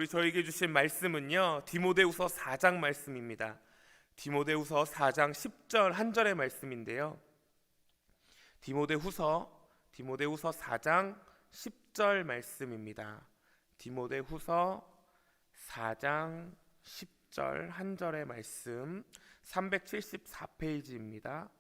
저에게 주신 말씀은요, 디모데후서 4장 말씀입니다. 디모데후서 4장 10절 한 절의 말씀인데요. 디모데후서 4장 10절 말씀입니다. 디모데후서 4장 10절 한 절의 말씀, 374페이지입니다.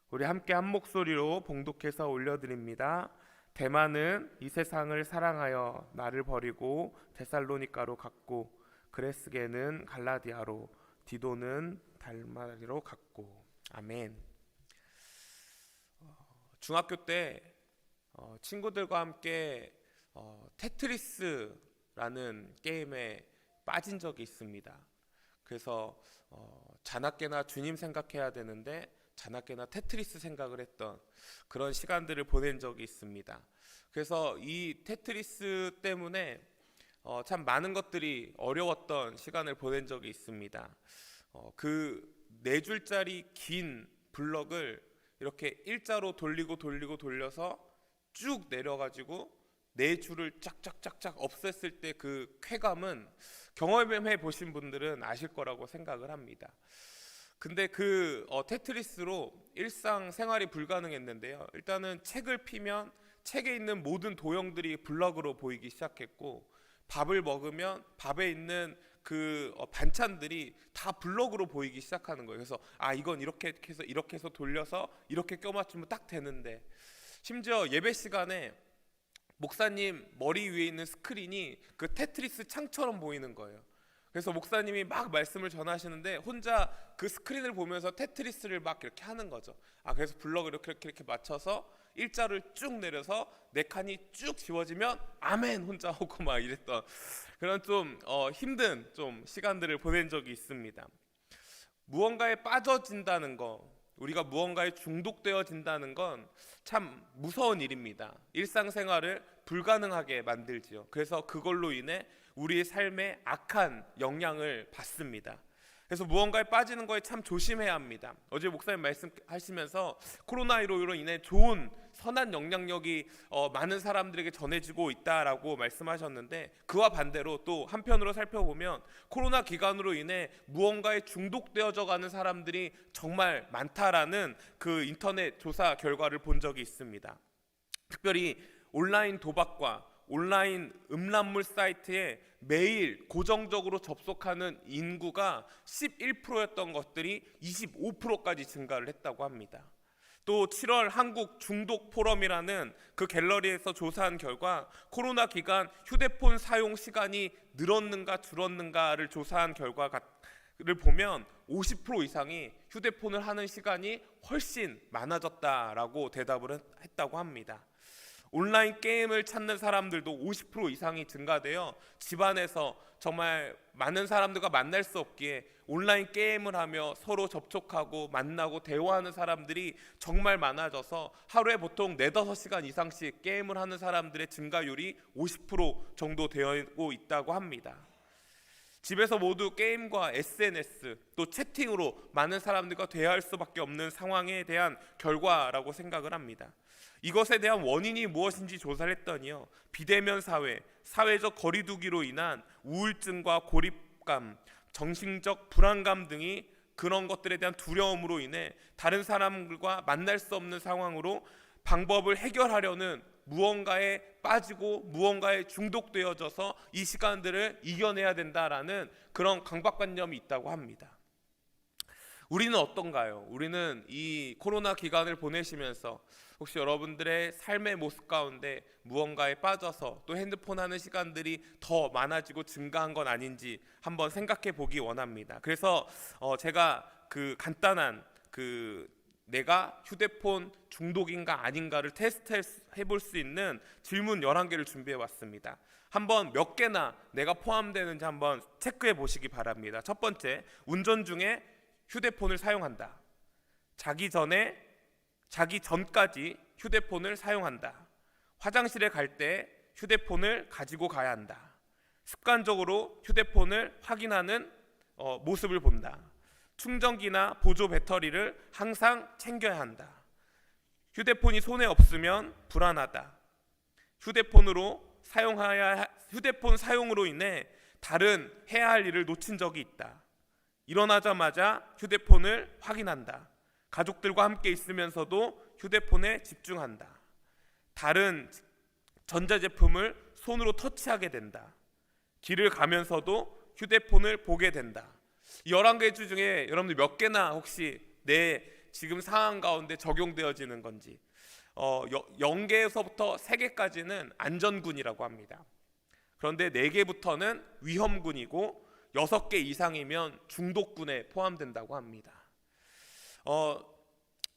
우리 함께 한 목소리로 봉독해서 올려드립니다. 데마는 이 세상을 사랑하여 나를 버리고 데살로니가로 갔고, 그레스게는 갈라디아로, 디도는 달마리로 갔고. 아멘. 중학교 때 친구들과 함께 테트리스라는 게임에 빠진 적이 있습니다. 그래서 자나깨나 주님 생각해야 되는데 자나깨나 테트리스 생각을 했던 그런 시간들을 보낸 적이 있습니다. 그래서 이 테트리스 때문에 참 많은 것들이 어려웠던 시간을 보낸 적이 있습니다. 그 4줄짜리 긴 블럭을 이렇게 일자로 돌려서 쭉 내려가지고 4줄을 쫙쫙쫙쫙 없앴을 때 그 쾌감은 경험해 보신 분들은 아실 거라고 생각을 합니다. 근데 그 테트리스로 일상생활이 불가능했는데요. 일단은 책을 피면 책에 있는 모든 도형들이 블럭으로 보이기 시작했고, 밥을 먹으면 밥에 있는 그 반찬들이 다 블럭으로 보이기 시작하는 거예요. 그래서 이건 이렇게 해서 돌려서 이렇게 껴맞추면 딱 되는데, 심지어 예배 시간에 목사님 머리 위에 있는 스크린이 그 테트리스 창처럼 보이는 거예요. 그래서 목사님이 막 말씀을 전하시는데 혼자 그 스크린을 보면서 테트리스를 막 이렇게 하는 거죠. 그래서 블럭을 이렇게 맞춰서 일자를 쭉 내려서 4칸이 쭉 지워지면 아멘 혼자 하고 막 이랬던 그런 좀 힘든 좀 시간들을 보낸 적이 있습니다. 무언가에 빠져진다는 거, 우리가 무언가에 중독되어진다는 건 참 무서운 일입니다. 일상생활을 불가능하게 만들지요. 그래서 그걸로 인해 우리의 삶에 악한 영향을 받습니다. 그래서 무언가에 빠지는 거에 참 조심해야 합니다. 어제 목사님 말씀하시면서 코로나19로 인해 좋은 선한 영향력이 많은 사람들에게 전해지고 있다라고 말씀하셨는데, 그와 반대로 또 한편으로 살펴보면 코로나 기간으로 인해 무언가에 중독되어져 가는 사람들이 정말 많다라는 그 인터넷 조사 결과를 본 적이 있습니다. 특별히 온라인 도박과 온라인 음란물 사이트에 매일 고정적으로 접속하는 인구가 11%였던 것들이 25%까지 증가를 했다고 합니다. 또 7월 한국 중독 포럼이라는 그 갤러리에서 조사한 결과 코로나 기간 휴대폰 사용 시간이 늘었는가 줄었는가를 조사한 결과를 보면 50% 이상이 휴대폰을 하는 시간이 훨씬 많아졌다라고 대답을 했다고 합니다. 온라인 게임을 찾는 사람들도 50% 이상이 증가되어 집안에서 정말 많은 사람들과 만날 수 없기에 온라인 게임을 하며 서로 접촉하고 만나고 대화하는 사람들이 정말 많아져서 하루에 보통 4-5시간 이상씩 게임을 하는 사람들의 증가율이 50% 정도 되고 있다고 합니다. 집에서 모두 게임과 SNS 또 채팅으로 많은 사람들과 대화할 수밖에 없는 상황에 대한 결과라고 생각을 합니다. 이것에 대한 원인이 무엇인지 조사를 했더니요, 비대면 사회, 사회적 거리두기로 인한 우울증과 고립감, 정신적 불안감 등이 그런 것들에 대한 두려움으로 인해 다른 사람들과 만날 수 없는 상황으로 방법을 해결하려는 무언가에 빠지고 무언가에 중독되어져서 이 시간들을 이겨내야 된다라는 그런 강박관념이 있다고 합니다. 우리는 어떤가요? 우리는 이 코로나 기간을 보내시면서 혹시 여러분들의 삶의 모습 가운데 무언가에 빠져서 또 핸드폰 하는 시간들이 더 많아지고 증가한 건 아닌지 한번 생각해 보기 원합니다. 그래서 제가 그 간단한 내가 휴대폰 중독인가 아닌가를 테스트해 볼 수 있는 질문 11개를 준비해 왔습니다. 한번 몇 개나 내가 포함되는지 한번 체크해 보시기 바랍니다. 첫 번째, 운전 중에 휴대폰을 사용한다. 자기 전까지 휴대폰을 사용한다. 화장실에 갈 때 휴대폰을 가지고 가야 한다. 습관적으로 휴대폰을 확인하는 모습을 본다. 충전기나 보조 배터리를 항상 챙겨야 한다. 휴대폰이 손에 없으면 불안하다. 휴대폰으로 휴대폰 사용으로 인해 다른 해야 할 일을 놓친 적이 있다. 일어나자마자 휴대폰을 확인한다. 가족들과 함께 있으면서도 휴대폰에 집중한다. 다른 전자제품을 손으로 터치하게 된다. 길을 가면서도 휴대폰을 보게 된다. 11개 주 중에 여러분들 몇 개나 혹시 내 지금 상황 가운데 적용되어지는 건지. 0개에서부터 3개까지는 안전군이라고 합니다. 그런데 4개부터는 위험군이고 6개 이상이면 중독군에 포함된다고 합니다.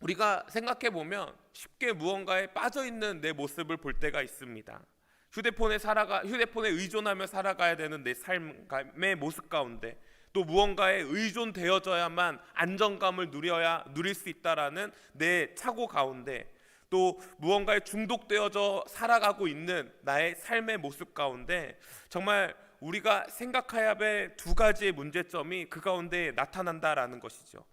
우리가 생각해 보면 쉽게 무언가에 빠져 있는 내 모습을 볼 때가 있습니다. 휴대폰에 의존하며 살아가야 되는 내 삶의 모습 가운데 또 무언가에 의존되어져야만 안정감을 누릴 수 있다라는 내 착오 가운데 또 무언가에 중독되어져 살아가고 있는 나의 삶의 모습 가운데 정말 우리가 생각해야 할 2가지의 문제점이 그 가운데 나타난다라는 것이죠.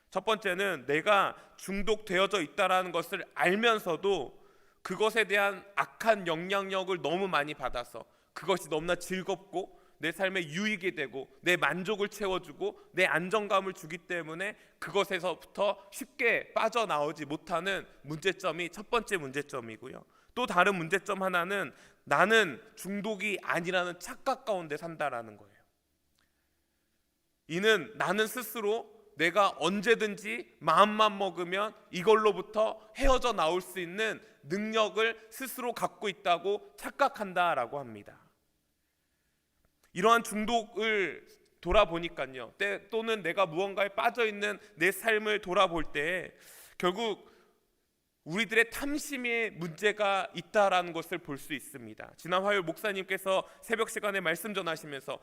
첫 번째는 내가 중독되어져 있다라는 것을 알면서도 그것에 대한 악한 영향력을 너무 많이 받아서 그것이 너무나 즐겁고 내 삶에 유익이 되고 내 만족을 채워주고 내 안정감을 주기 때문에 그것에서부터 쉽게 빠져나오지 못하는 문제점이 첫 번째 문제점이고요. 또 다른 문제점 하나는 나는 중독이 아니라는 착각 가운데 산다라는 거예요. 이는 나는 스스로 내가 언제든지 마음만 먹으면 이걸로부터 헤어져 나올 수 있는 능력을 스스로 갖고 있다고 착각한다라고 합니다. 이러한 중독을 돌아보니까요, 또는 내가 무언가에 빠져있는 내 삶을 돌아볼 때 결국 우리들의 탐심에 문제가 있다라는 것을 볼 수 있습니다. 지난 화요일 목사님께서 새벽 시간에 말씀 전하시면서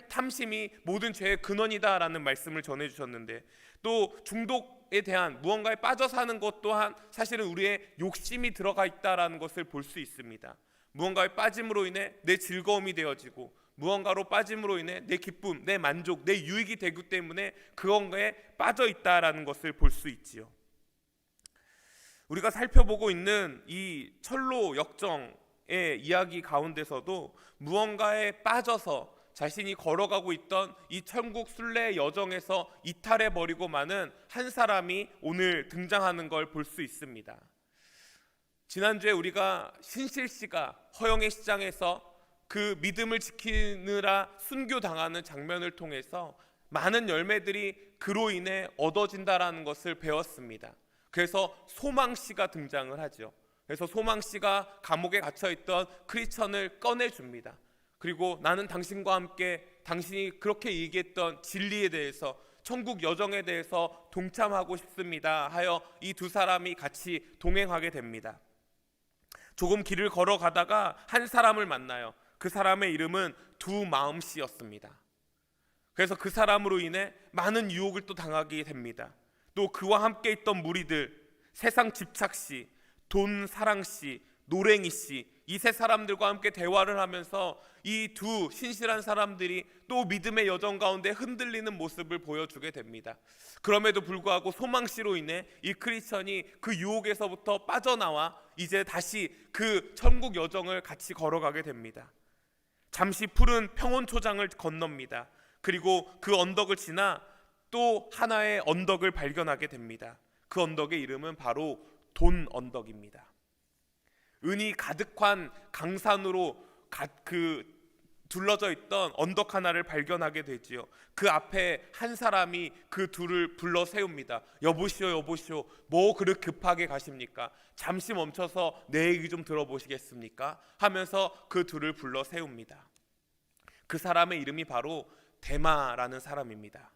탐심이 모든 죄의 근원이다라는 말씀을 전해주셨는데 또 중독에 대한 무언가에 빠져 사는 것 또한 사실은 우리의 욕심이 들어가 있다라는 것을 볼 수 있습니다. 무언가에 빠짐으로 인해 내 즐거움이 되어지고 무언가로 빠짐으로 인해 내 기쁨, 내 만족, 내 유익이 되기 때문에 그건가에 빠져 있다라는 것을 볼 수 있지요. 우리가 살펴보고 있는 이 철로 역정의 이야기 가운데서도 무언가에 빠져서 자신이 걸어가고 있던 이 천국 순례 여정에서 이탈해버리고 마는 한 사람이 오늘 등장하는 걸 볼 수 있습니다. 지난주에 우리가 신실씨가 허영의 시장에서 그 믿음을 지키느라 순교당하는 장면을 통해서 많은 열매들이 그로 인해 얻어진다라는 것을 배웠습니다. 그래서 소망씨가 등장을 하죠. 그래서 소망씨가 감옥에 갇혀있던 크리스천을 꺼내줍니다. 그리고 나는 당신과 함께 당신이 그렇게 얘기했던 진리에 대해서 천국 여정에 대해서 동참하고 싶습니다 하여 이 2사람이 같이 동행하게 됩니다. 조금 길을 걸어가다가 한 사람을 만나요. 그 사람의 이름은 두마음씨였습니다. 그래서 그 사람으로 인해 많은 유혹을 또 당하게 됩니다. 또 그와 함께 있던 무리들, 세상 집착씨, 돈 사랑씨, 노랭이씨, 이 3사람들과 함께 대화를 하면서 이 2 신실한 사람들이 또 믿음의 여정 가운데 흔들리는 모습을 보여주게 됩니다. 그럼에도 불구하고 소망씨로 인해 이 크리스천이 그 유혹에서부터 빠져나와 이제 다시 그 천국 여정을 같이 걸어가게 됩니다. 잠시 푸른 평온초장을 건넙니다. 그리고 그 언덕을 지나 또 하나의 언덕을 발견하게 됩니다. 그 언덕의 이름은 바로 돈 언덕입니다. 은이 가득한 강산으로 둘러져 있던 언덕 하나를 발견하게 되지요. 그 앞에 한 사람이 그 2를 불러 세웁니다. 여보시오 여보시오, 뭐 그렇게 급하게 가십니까? 잠시 멈춰서 내 얘기 좀 들어보시겠습니까? 하면서 그 2를 불러 세웁니다. 그 사람의 이름이 바로 데마라는 사람입니다.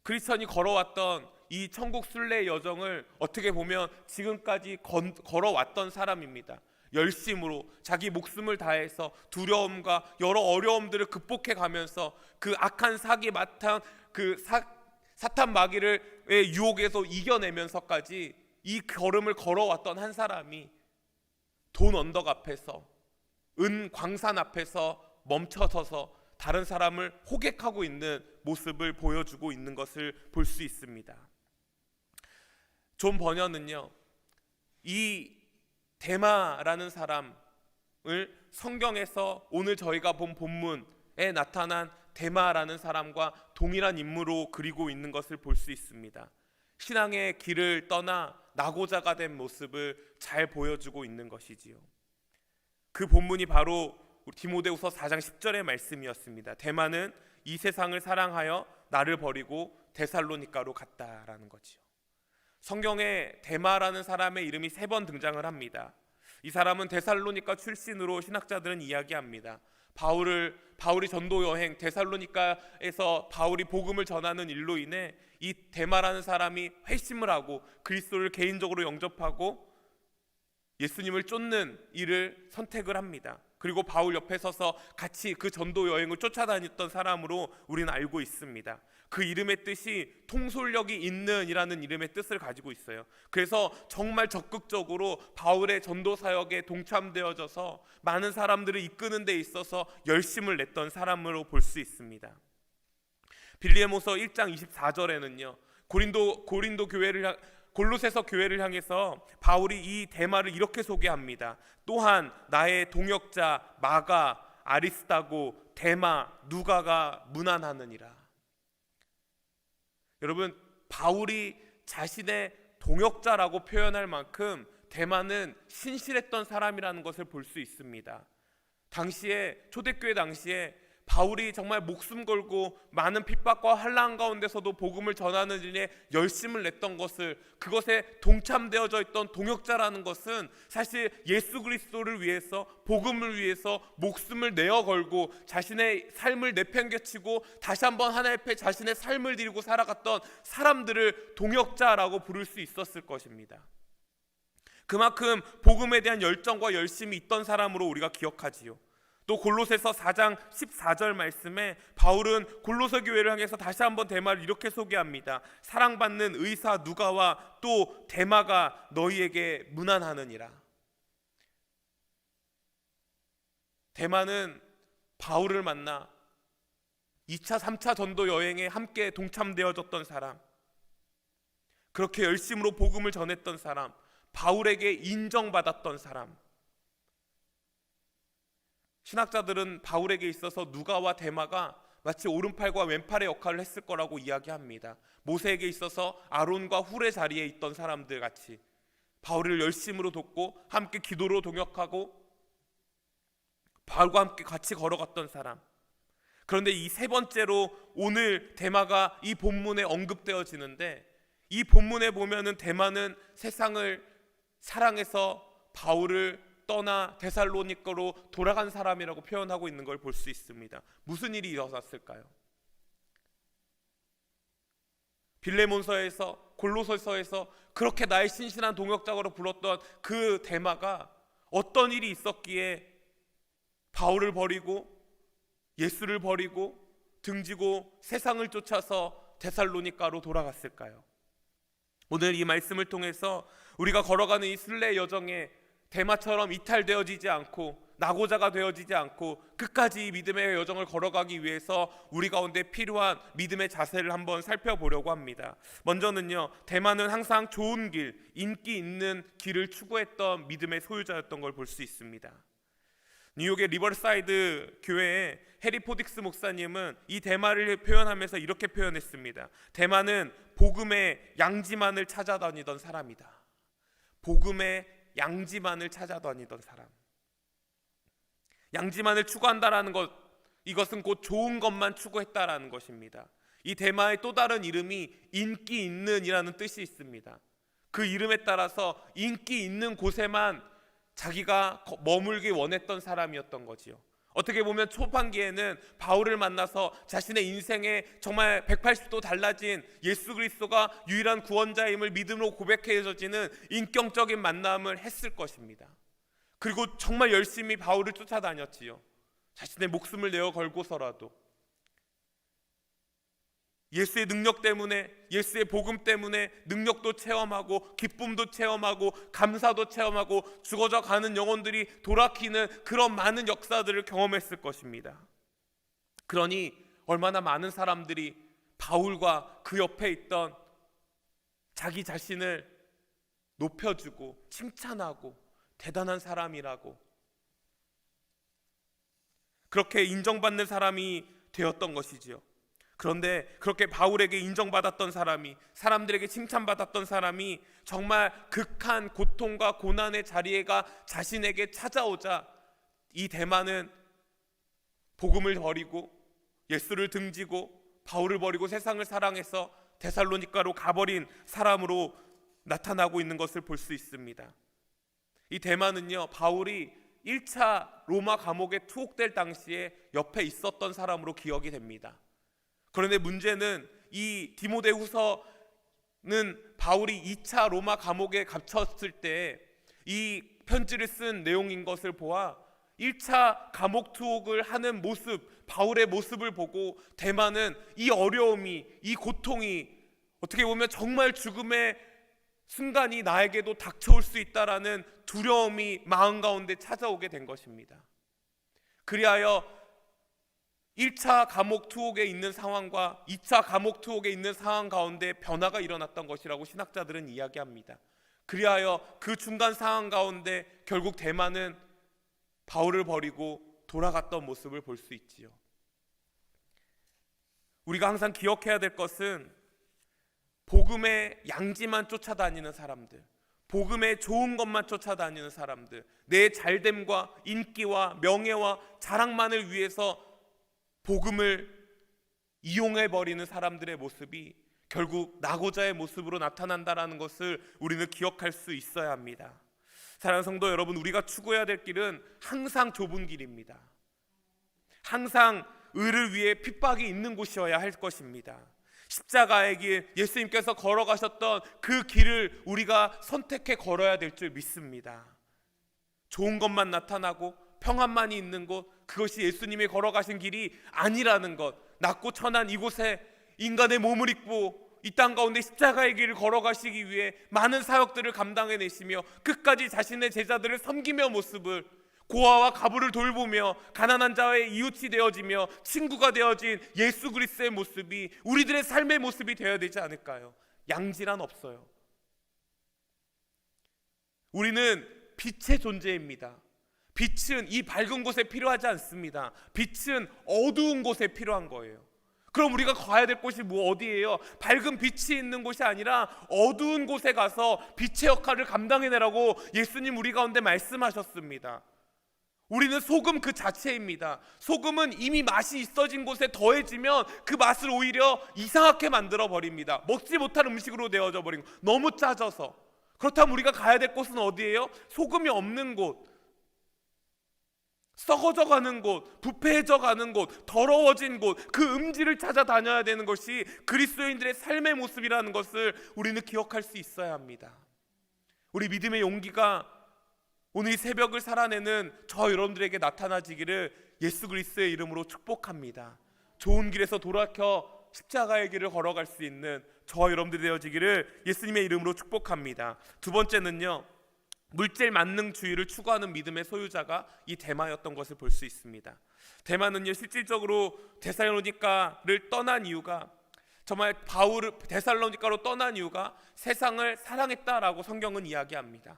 크리스천이 걸어왔던 이 천국 순례 여정을 어떻게 보면 지금까지 걸어왔던 사람입니다. 열심으로 자기 목숨을 다해서 두려움과 여러 어려움들을 극복해 가면서 그 악한 사기 맡은 그 사탄 마귀의 유혹에서 이겨내면서까지 이 걸음을 걸어왔던 한 사람이 돈 언덕 앞에서, 은 광산 앞에서 멈춰서서 다른 사람을 호객하고 있는 모습을 보여주고 있는 것을 볼 수 있습니다. 존 버녀는요, 이 데마라는 사람, 성경에서 오늘 저희가 본 본문에 나타난 데마라는 사람과 동일한 인물로 그리고 있는 것을 볼 수 있습니다. 신앙의 길을 떠나 낙오자가 된 모습을 잘 보여주고 있는 것이지요. 그 본문이 바로 디모데후서 4장 10절의 말씀이었습니다. 데마는 이 세상을 사랑하여 나를 버리고 데살로니가로 갔다라는 거지요. 성경에 데마라는 사람의 이름이 3번 등장을 합니다. 이 사람은 데살로니가 출신으로 신학자들은 이야기합니다. 바울이 전도 여행 데살로니가에서 바울이 복음을 전하는 일로 인해 이 데마라는 사람이 회심을 하고 그리스도를 개인적으로 영접하고 예수님을 쫓는 일을 선택을 합니다. 그리고 바울 옆에 서서 같이 그 전도 여행을 쫓아다녔던 사람으로 우리는 알고 있습니다. 그 이름의 뜻이 통솔력이 있는 이라는 이름의 뜻을 가지고 있어요. 그래서 정말 적극적으로 바울의 전도 사역에 동참되어져서 많은 사람들을 이끄는 데 있어서 열심을 냈던 사람으로 볼 수 있습니다. 빌레모서 1장 24절에는요 골로새서 교회를 향해서 바울이 이 데마를 이렇게 소개합니다. 또한 나의 동역자 마가, 아리스다고, 데마, 누가가 문안하느니라. 여러분, 바울이 자신의 동역자라고 표현할 만큼 데마는 신실했던 사람이라는 것을 볼 수 있습니다. 초대교회 당시에 바울이 정말 목숨 걸고 많은 핍박과 환난 가운데서도 복음을 전하는 일에 열심을 냈던 것을, 그것에 동참되어져 있던 동역자라는 것은 사실 예수 그리스도를 위해서, 복음을 위해서 목숨을 내어 걸고 자신의 삶을 내팽개치고 다시 한번 하나님 앞에 자신의 삶을 드리고 살아갔던 사람들을 동역자라고 부를 수 있었을 것입니다. 그만큼 복음에 대한 열정과 열심이 있던 사람으로 우리가 기억하지요. 또 골로새서 4장 14절 말씀에 바울은 골로새 교회를 향해서 다시 한번 데마를 이렇게 소개합니다. 사랑받는 의사 누가와 또 데마가 너희에게 문안하느니라. 데마는 바울을 만나 2차 3차 전도 여행에 함께 동참되어졌던 사람, 그렇게 열심으로 복음을 전했던 사람, 바울에게 인정받았던 사람. 신학자들은 바울에게 있어서 누가와 데마가 마치 오른팔과 왼팔의 역할을 했을 거라고 이야기합니다. 모세에게 있어서 아론과 훌의 자리에 있던 사람들 같이 바울을 열심으로 돕고 함께 기도로 동역하고 바울과 함께 같이 걸어갔던 사람. 그런데 이 3번째로 오늘 데마가 이 본문에 언급되어지는데, 이 본문에 보면은 데마는 세상을 사랑해서 바울을 떠나 데살로니가로 돌아간 사람이라고 표현하고 있는 걸 볼 수 있습니다. 무슨 일이 일어났을까요? 빌레몬서에서, 골로새서에서 그렇게 나의 신실한 동역자로 불렀던 그 데마가 어떤 일이 있었기에 바울을 버리고 예수를 버리고 등지고 세상을 쫓아서 데살로니가로 돌아갔을까요? 오늘 이 말씀을 통해서 우리가 걸어가는 이 순례 여정에 데마처럼 이탈되어지지 않고 낙오자가 되어지지 않고 끝까지 이 믿음의 여정을 걸어가기 위해서 우리 가운데 필요한 믿음의 자세를 한번 살펴보려고 합니다. 먼저는요, 데마는 항상 좋은 길, 인기 있는 길을 추구했던 믿음의 소유자였던 걸 볼 수 있습니다. 뉴욕의 리버사이드 교회의 해리 포딕스 목사님은 이 데마를 표현하면서 이렇게 표현했습니다. 데마는 복음의 양지만을 찾아다니던 사람이다. 복음의 양지만을 찾아다니던 사람. 양지만을 추구한다라는 것, 이것은 곧 좋은 것만 추구했다라는 것입니다. 이 데마의 또 다른 이름이 인기 있는 이라는 뜻이 있습니다. 그 이름에 따라서 인기 있는 곳에만 자기가 머물기 원했던 사람이었던 거지요. 어떻게 보면 초반기에는 바울을 만나서 자신의 인생에 정말 180도 달라진 예수 그리스도가 유일한 구원자임을 믿음으로 고백해져지는 인격적인 만남을 했을 것입니다. 그리고 정말 열심히 바울을 쫓아다녔지요. 자신의 목숨을 내어 걸고서라도 예수의 능력 때문에, 예수의 복음 때문에 능력도 체험하고 기쁨도 체험하고 감사도 체험하고 죽어져 가는 영혼들이 돌아키는 그런 많은 역사들을 경험했을 것입니다. 그러니 얼마나 많은 사람들이 바울과 그 옆에 있던 자기 자신을 높여주고 칭찬하고 대단한 사람이라고 그렇게 인정받는 사람이 되었던 것이지요. 그런데 그렇게 바울에게 인정받았던 사람이, 사람들에게 칭찬받았던 사람이 정말 극한 고통과 고난의 자리가 자신에게 찾아오자 이 데마는 복음을 버리고 예수를 등지고 바울을 버리고 세상을 사랑해서 데살로니가로 가버린 사람으로 나타나고 있는 것을 볼 수 있습니다. 이 데마는요, 바울이 1차 로마 감옥에 투옥될 당시에 옆에 있었던 사람으로 기억이 됩니다. 그런데 문제는 이 디모데후서는 바울이 2차 로마 감옥에 갇혔을 때 이 편지를 쓴 내용인 것을 보아 1차 감옥 투옥을 하는 모습, 바울의 모습을 보고 데마는 이 어려움이, 이 고통이 어떻게 보면 정말 죽음의 순간이 나에게도 닥쳐올 수 있다라는 두려움이 마음 가운데 찾아오게 된 것입니다. 그리하여 1차 감옥 투옥에 있는 상황과 2차 감옥 투옥에 있는 상황 가운데 변화가 일어났던 것이라고 신학자들은 이야기합니다. 그리하여 그 중간 상황 가운데 결국 데마는 바울을 버리고 돌아갔던 모습을 볼 수 있지요. 우리가 항상 기억해야 될 것은 복음의 양지만 쫓아다니는 사람들, 복음의 좋은 것만 쫓아다니는 사람들, 내 잘됨과 인기와 명예와 자랑만을 위해서 복음을 이용해버리는 사람들의 모습이 결국 나고자의 모습으로 나타난다는 것을 우리는 기억할 수 있어야 합니다. 사랑하는 성도 여러분, 우리가 추구해야 될 길은 항상 좁은 길입니다. 항상 의를 위해 핍박이 있는 곳이어야 할 것입니다. 십자가의 길, 예수님께서 걸어가셨던 그 길을 우리가 선택해 걸어야 될 줄 믿습니다. 좋은 것만 나타나고 평안만이 있는 곳, 그것이 예수님이 걸어가신 길이 아니라는 것, 낮고 천한 이곳에 인간의 몸을 입고 이 땅 가운데 십자가의 길을 걸어가시기 위해 많은 사역들을 감당해내시며 끝까지 자신의 제자들을 섬기며 모습을, 고아와 가부를 돌보며 가난한 자의 이웃이 되어지며 친구가 되어진 예수 그리스도의 모습이 우리들의 삶의 모습이 되어야 되지 않을까요? 양지란 없어요. 우리는 빛의 존재입니다. 빛은 이 밝은 곳에 필요하지 않습니다. 빛은 어두운 곳에 필요한 거예요. 그럼 우리가 가야 될 곳이 어디예요? 밝은 빛이 있는 곳이 아니라 어두운 곳에 가서 빛의 역할을 감당해내라고 예수님 우리 가운데 말씀하셨습니다. 우리는 소금 그 자체입니다. 소금은 이미 맛이 있어진 곳에 더해지면 그 맛을 오히려 이상하게 만들어 버립니다. 먹지 못할 음식으로 되어져 버린 것, 너무 짜져서. 그렇다면 우리가 가야 될 곳은 어디예요? 소금이 없는 곳, 썩어져 가는 곳, 부패해져 가는 곳, 더러워진 곳, 그 음지를 찾아다녀야 되는 것이 그리스도인들의 삶의 모습이라는 것을 우리는 기억할 수 있어야 합니다. 우리 믿음의 용기가 오늘 이 새벽을 살아내는 저 여러분들에게 나타나지기를 예수 그리스도의 이름으로 축복합니다. 좋은 길에서 돌아켜 십자가의 길을 걸어갈 수 있는 저 여러분들이 되어지기를 예수님의 이름으로 축복합니다. 두 번째는요, 물질 만능주의를 추구하는 믿음의 소유자가 이 데마였던 것을 볼 수 있습니다. 데마는요, 실질적으로 데살로니가를 떠난 이유가, 정말 바울을 데살로니가로 떠난 이유가 세상을 사랑했다라고 성경은 이야기합니다.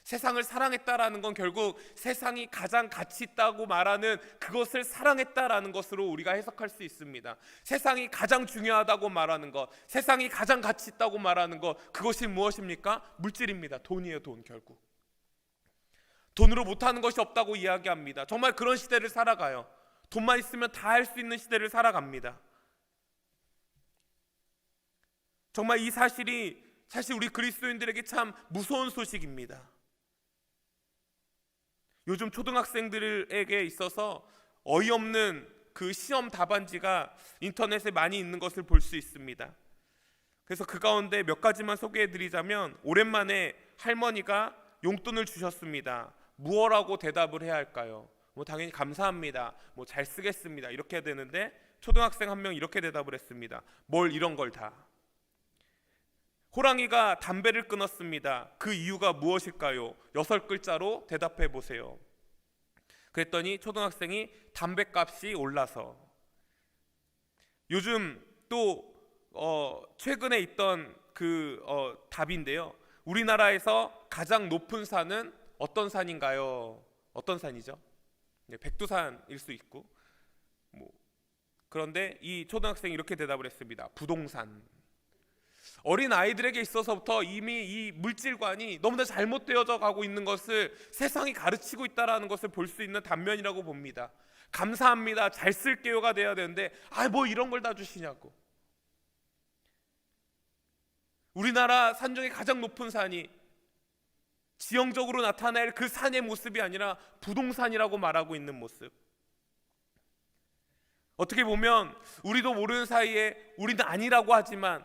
세상을 사랑했다라는 건 결국 세상이 가장 가치 있다고 말하는 그것을 사랑했다라는 것으로 우리가 해석할 수 있습니다. 세상이 가장 중요하다고 말하는 것, 세상이 가장 가치 있다고 말하는 것, 그것이 무엇입니까? 물질입니다. 돈이에요. 돈. 결국 돈으로 못하는 것이 없다고 이야기합니다. 정말 그런 시대를 살아가요. 돈만 있으면 다 할 수 있는 시대를 살아갑니다. 정말 이 사실이 사실 우리 그리스도인들에게 참 무서운 소식입니다. 요즘 초등학생들에게 있어서 어이없는 그 시험 답안지가 인터넷에 많이 있는 것을 볼 수 있습니다. 그래서 그 가운데 몇 가지만 소개해드리자면, 오랜만에 할머니가 용돈을 주셨습니다. 무엇라고 대답을 해야 할까요? 당연히 감사합니다, 잘 쓰겠습니다, 이렇게 해야 되는데 초등학생 한 명 이렇게 대답을 했습니다. 뭘 이런 걸 다. 호랑이가 담배를 끊었습니다. 그 이유가 무엇일까요? 6글자로 대답해 보세요. 그랬더니 초등학생이 담배값이 올라서. 요즘 또 최근에 있던 그 답인데요, 우리나라에서 가장 높은 산은 어떤 산인가요? 어떤 산이죠? 백두산일 수 있고 그런데 이 초등학생이 이렇게 대답을 했습니다. 부동산. 어린 아이들에게 있어서부터 이미 이 물질관이 너무나 잘못되어져 가고 있는 것을 세상이 가르치고 있다는 것을 볼 수 있는 단면이라고 봅니다. 감사합니다, 잘 쓸게요가 돼야 되는데 뭐 이런 걸 다 주시냐고. 우리나라 산 중에 가장 높은 산이 지형적으로 나타낼 그 산의 모습이 아니라 부동산이라고 말하고 있는 모습. 어떻게 보면 우리도 모르는 사이에 우리는 아니라고 하지만,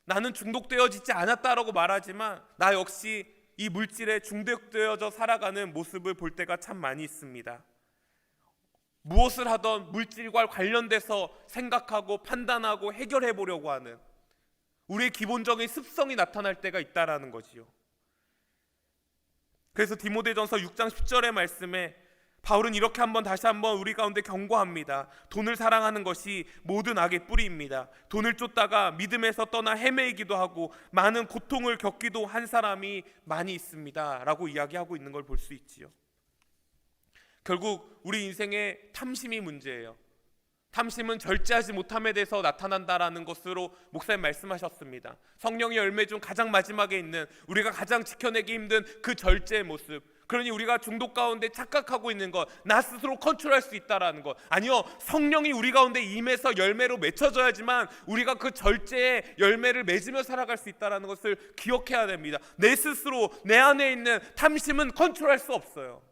나는 중독되어지지 않았다라고 말하지만 나 역시 이 물질에 중독되어져 살아가는 모습을 볼 때가 참 많이 있습니다. 무엇을 하던 물질과 관련돼서 생각하고 판단하고 해결해 보려고 하는 우리의 기본적인 습성이 나타날 때가 있다라는 거지요. 그래서 디모데전서 6장 10절의 말씀에 바울은 이렇게 다시 한번 우리 가운데 경고합니다. 돈을 사랑하는 것이 모든 악의 뿌리입니다. 돈을 쫓다가 믿음에서 떠나 헤매이기도 하고 많은 고통을 겪기도 한 사람이 많이 있습니다 라고 이야기하고 있는 걸 볼 수 있지요. 결국 우리 인생의 탐심이 문제예요. 탐심은 절제하지 못함에 대해서 나타난다라는 것으로 목사님 말씀하셨습니다. 성령의 열매 중 가장 마지막에 있는, 우리가 가장 지켜내기 힘든 그 절제의 모습, 그러니 우리가 중독 가운데 착각하고 있는 것, 나 스스로 컨트롤할 수 있다라는 것, 아니요, 성령이 우리 가운데 임해서 열매로 맺혀져야지만 우리가 그 절제의 열매를 맺으며 살아갈 수 있다라는 것을 기억해야 됩니다. 내 스스로 내 안에 있는 탐심은 컨트롤할 수 없어요.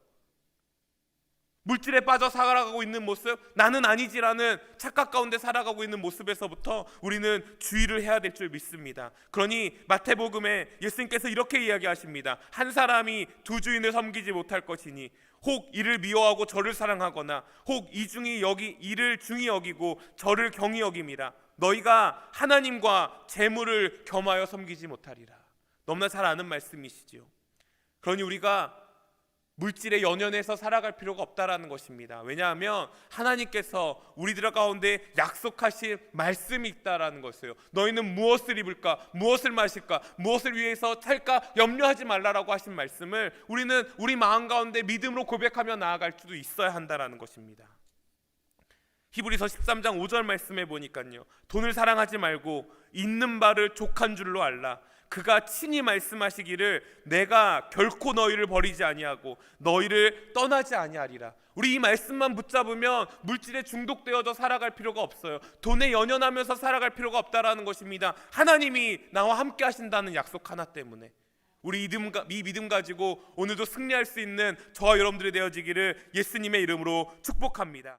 물질에 빠져 살아가고 있는 모습, 나는 아니지라는 착각 가운데 살아가고 있는 모습에서부터 우리는 주의를 해야 될 줄 믿습니다. 그러니 마태복음에 예수님께서 이렇게 이야기하십니다. 한 사람이 두 주인을 섬기지 못할 것이니 혹 이를 미워하고 저를 사랑하거나 혹 이를 중히 여기고 저를 경히 여김이라. 너희가 하나님과 재물을 겸하여 섬기지 못하리라. 너무나 잘 아는 말씀이시지요. 그러니 우리가 물질에 연연해서 살아갈 필요가 없다라는 것입니다. 왜냐하면 하나님께서 우리들 가운데 약속하신 말씀이 있다라는 것이에요. 너희는 무엇을 입을까, 무엇을 마실까, 무엇을 위해서 살까 염려하지 말라라고 하신 말씀을 우리는 우리 마음 가운데 믿음으로 고백하며 나아갈 수도 있어야 한다라는 것입니다. 히브리서 13장 5절 말씀에 보니까요, 돈을 사랑하지 말고 있는 바를 족한 줄로 알라. 그가 친히 말씀하시기를 내가 결코 너희를 버리지 아니하고 너희를 떠나지 아니하리라. 우리 이 말씀만 붙잡으면 물질에 중독되어져 살아갈 필요가 없어요. 돈에 연연하면서 살아갈 필요가 없다라는 것입니다. 하나님이 나와 함께 하신다는 약속 하나 때문에 우리 이 믿음 가지고 오늘도 승리할 수 있는 저와 여러분들이 되어지기를 예수님의 이름으로 축복합니다.